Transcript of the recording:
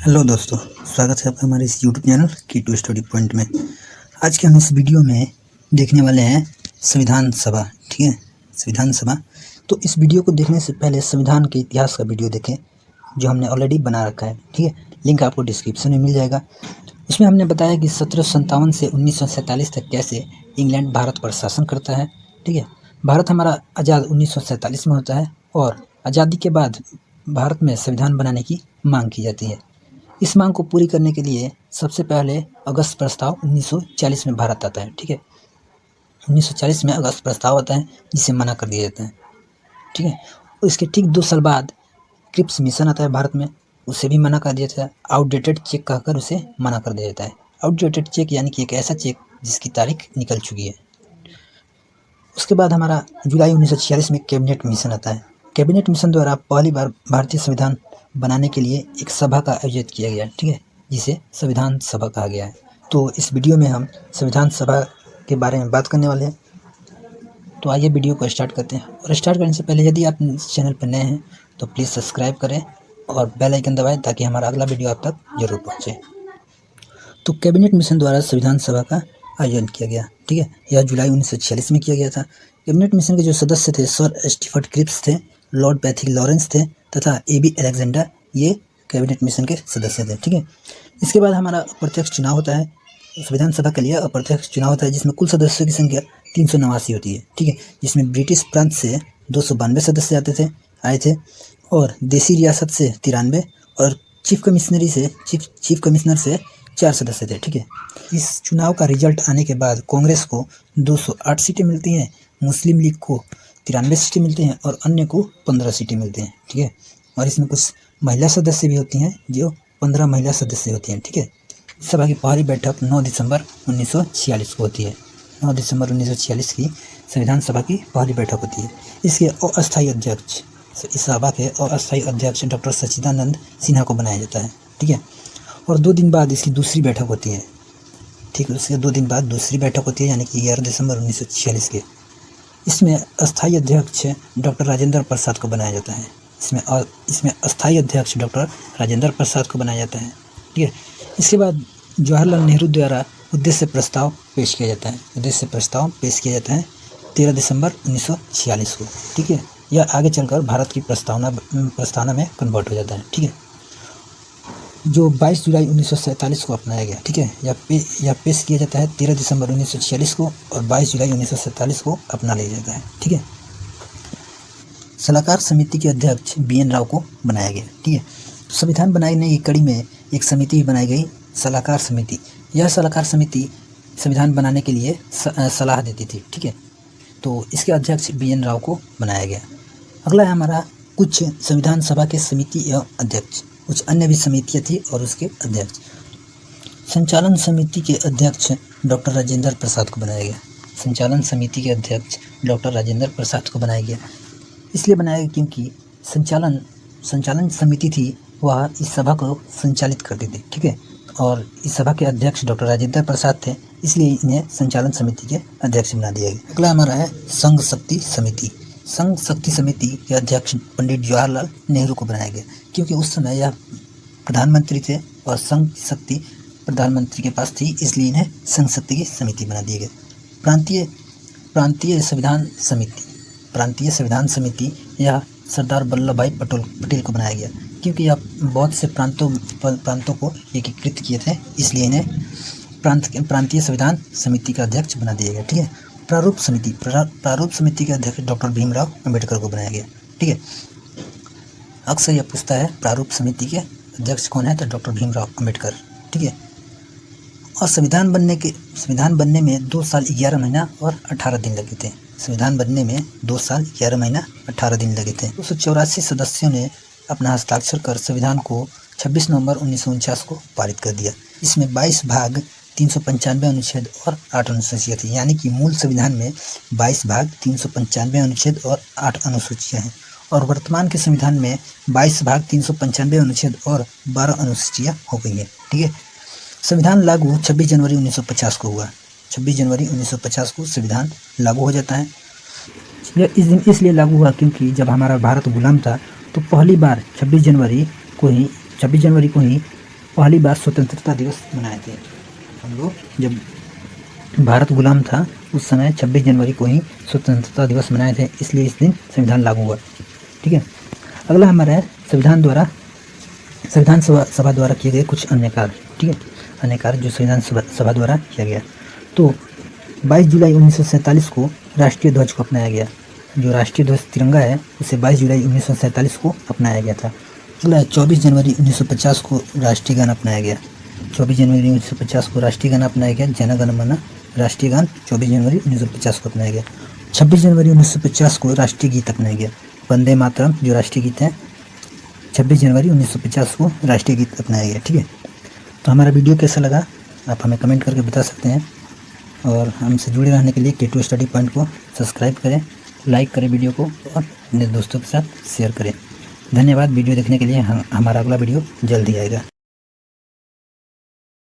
Hello दोस्तों, स्वागत है आपका हमारे इस यूट्यूब चैनल की टू स्टडी पॉइंट में। आज के हम इस वीडियो में देखने वाले हैं संविधान सभा। ठीक है, संविधान सभा। तो इस वीडियो को देखने से पहले संविधान के इतिहास का वीडियो देखें जो हमने ऑलरेडी बना रखा है। ठीक है, लिंक आपको डिस्क्रिप्शन में मिल जाएगा। उसमें हमने बताया कि 1757 से 1947 तक कैसे इंग्लैंड भारत पर शासन करता है। ठीक है, भारत हमारा आज़ाद 1947 में होता है और आज़ादी के बाद भारत में संविधान बनाने की मांग की जाती है। इस मांग को पूरी करने के लिए सबसे पहले अगस्त प्रस्ताव 1940 में भारत आता है। ठीक है, 1940 में अगस्त प्रस्ताव आता है जिसे मना कर दिया जाता है। ठीक है, और इसके ठीक 2 साल बाद क्रिप्स मिशन आता है भारत में, उसे भी मना कर दिया जाता है। आउटडेटेड चेक कहकर उसे मना कर दिया जाता है। आउटडेटेड चेक यानी कि एक ऐसा चेक जिसकी तारीख निकल चुकी है। उसके बाद हमारा जुलाई 1946 में कैबिनेट मिशन आता है। कैबिनेट मिशन द्वारा पहली बार भारतीय संविधान बनाने के लिए एक सभा का आयोजित किया गया। ठीक है, जिसे संविधान सभा कहा गया है। तो इस वीडियो में हम संविधान सभा के बारे में बात करने वाले हैं। तो आइए वीडियो को स्टार्ट करते हैं। और स्टार्ट करने से पहले यदि आप इस चैनल पर नए हैं तो प्लीज़ सब्सक्राइब करें और बेल आइकन दबाएं ताकि हमारा अगला वीडियो आप तक जरूर पहुँचे। तो कैबिनेट मिशन द्वारा संविधान सभा का आयोजन किया गया। ठीक है, यह जुलाई 1946 में किया गया था। कैबिनेट मिशन के जो सदस्य थे सर स्टीफर्ड क्रिप्स थे, लॉर्ड पैथिक लॉरेंस थे तथा ए.बी. अलेक्जेंडर, ये कैबिनेट मिशन के सदस्य थे। ठीक है, इसके बाद हमारा अप्रत्यक्ष चुनाव होता है। संविधान सभा के लिए अप्रत्यक्ष चुनाव होता है जिसमें कुल सदस्यों की संख्या 389 होती है। ठीक है, जिसमें ब्रिटिश प्रांत से 292 सदस्य आए थे और देसी रियासत से 93 और चीफ कमिश्नर से 4 सदस्य थे। ठीक है, इस चुनाव का रिजल्ट आने के बाद कांग्रेस को 208 सीटें मिलती हैं, मुस्लिम लीग को 93 सीटें मिलती हैं और अन्य को 15 सीटें मिलती हैं। ठीक है, और इसमें कुछ महिला सदस्य भी होती हैं, जो 15 महिला सदस्य होती हैं। ठीक है, सभा की पहली बैठक 9 दिसंबर 1946 को होती है। 9 दिसंबर 1946 की संविधान सभा की पहली बैठक होती है। इसके अस्थायी अध्यक्ष, इस सभा के अस्थायी अध्यक्ष डॉक्टर सच्चिदानंद सिन्हा को बनाया जाता है। ठीक है, और 2 दिन बाद इसकी दूसरी बैठक होती है। ठीक है, उसके 2 दिन बाद दूसरी बैठक होती है यानी कि 11 दिसंबर 1946 के। इसमें अस्थायी अध्यक्ष डॉक्टर राजेंद्र प्रसाद को बनाया जाता है। इसमें अस्थायी अध्यक्ष डॉक्टर राजेंद्र प्रसाद को बनाया जाता है। ठीक है, इसके बाद जवाहरलाल नेहरू द्वारा उद्देश्य प्रस्ताव पेश किया जाता है। 13 दिसंबर 1946 को। ठीक है, यह आगे चलकर भारत की प्रस्तावना में कन्वर्ट हो जाता है। ठीक है, जो 22 जुलाई 1947 को अपनाया गया। ठीक है, यह पेश किया जाता है 13 दिसंबर 1946 को और 22 जुलाई 1947 को अपना लिया जाता है। ठीक है, सलाहकार समिति के अध्यक्ष बी.एन. राव को बनाया गया। ठीक है, तो संविधान बनाने की कड़ी में एक समिति बनाई गई, सलाहकार समिति। यह सलाहकार समिति संविधान बनाने के लिए सलाह देती थी। ठीक है, तो इसके अध्यक्ष बी.एन. राव को बनाया गया। अगला है हमारा कुछ संविधान सभा के समिति एवं अध्यक्ष। कुछ अन्य भी समितियाँ थी और उसके अध्यक्ष। संचालन समिति के अध्यक्ष डॉक्टर राजेंद्र प्रसाद को बनाया गया। संचालन समिति के अध्यक्ष डॉक्टर राजेंद्र प्रसाद को बनाया गया। इसलिए बनाया गया क्योंकि संचालन समिति थी, वह इस सभा को संचालित करती थी। ठीक है, और इस सभा के अध्यक्ष डॉक्टर राजेंद्र प्रसाद थे, इसलिए इन्हें संचालन समिति के अध्यक्ष बना दिया गया। अगला हमारा है संघ शक्ति समिति। संघ शक्ति समिति के अध्यक्ष पंडित जवाहरलाल नेहरू को बनाया गया क्योंकि उस समय यह प्रधानमंत्री थे और संघ शक्ति प्रधानमंत्री के पास थी, इसलिए इन्हें संघ शक्ति की समिति बना दिया गया। प्रांतीय संविधान समिति यह सरदार वल्लभ भाई पटेल को बनाया गया क्योंकि यह बहुत से प्रांतों को एकीकृत किए थे, इसलिए इन्हें प्रांतीय संविधान समिति का अध्यक्ष बना दिया गया। ठीक है, प्रारूप समिति के अध्यक्ष डॉक्टर भीमराव अंबेडकर को बनाया गया। ठीक है, अक्सर यह पूछता है प्रारूप समिति के अध्यक्ष कौन है, तो डॉक्टर भीमराव अंबेडकर। ठीक है, और संविधान बनने में 2 साल 11 महीना और 18 दिन लगे थे। संविधान बनने में 2 साल 11 महीना 18 दिन लगे थे। 284 सदस्यों ने अपना हस्ताक्षर कर संविधान को 26 नवंबर 1949 को पारित कर दिया। इसमें 22 भाग 395 अनुच्छेद और 8 अनुसूचियाँ थी, यानी कि मूल संविधान में 22 भाग 395 अनुच्छेद और 8 अनुसूचियाँ हैं और वर्तमान के संविधान में 22 भाग 395 अनुच्छेद और 12 अनुसूचियाँ हो गई हैं। ठीक है, संविधान लागू 26 जनवरी 1950 को हुआ। 26 जनवरी 1950 को संविधान लागू हो जाता है। यह इस दिन इसलिए लागू हुआ क्योंकि जब हमारा भारत गुलाम था तो पहली बार 26 जनवरी को ही पहली बार स्वतंत्रता दिवस मनाए थे। हम लोग जब भारत गुलाम था उस समय 26 जनवरी को ही स्वतंत्रता दिवस मनाए थे, इसलिए इस दिन संविधान लागू हुआ। ठीक है, अगला हमारा है संविधान सभा द्वारा किए गए कुछ अन्य कार्य। ठीक है, अन्य कार्य जो संविधान सभा द्वारा किया गया। तो 22 जुलाई 1947 को राष्ट्रीय ध्वज को अपनाया गया। जो राष्ट्रीय ध्वज तिरंगा है उसे 22 जुलाई 1947 को अपनाया गया था। अगला 24 जनवरी 1950 को राष्ट्रीय गान अपनाया गया। 24 जनवरी 1950 को राष्ट्रीय गान अपनाया गया। जन गण मन राष्ट्रीय गान 24 जनवरी 1950 को अपनाया गया। 26 जनवरी 1950 को राष्ट्रीय गीत अपनाया गया। वंदे मातरम जो राष्ट्रीय गीत है 26 जनवरी 1950 को राष्ट्रीय गीत अपनाया गया। ठीक है, तो हमारा वीडियो कैसा लगा आप हमें कमेंट करके बता सकते हैं, और हमसे जुड़े रहने के लिए K2 स्टडी पॉइंट को सब्सक्राइब करें, लाइक करें वीडियो को और अपने दोस्तों के साथ शेयर करें। धन्यवाद वीडियो देखने के लिए। हमारा अगला वीडियो जल्द ही आएगा।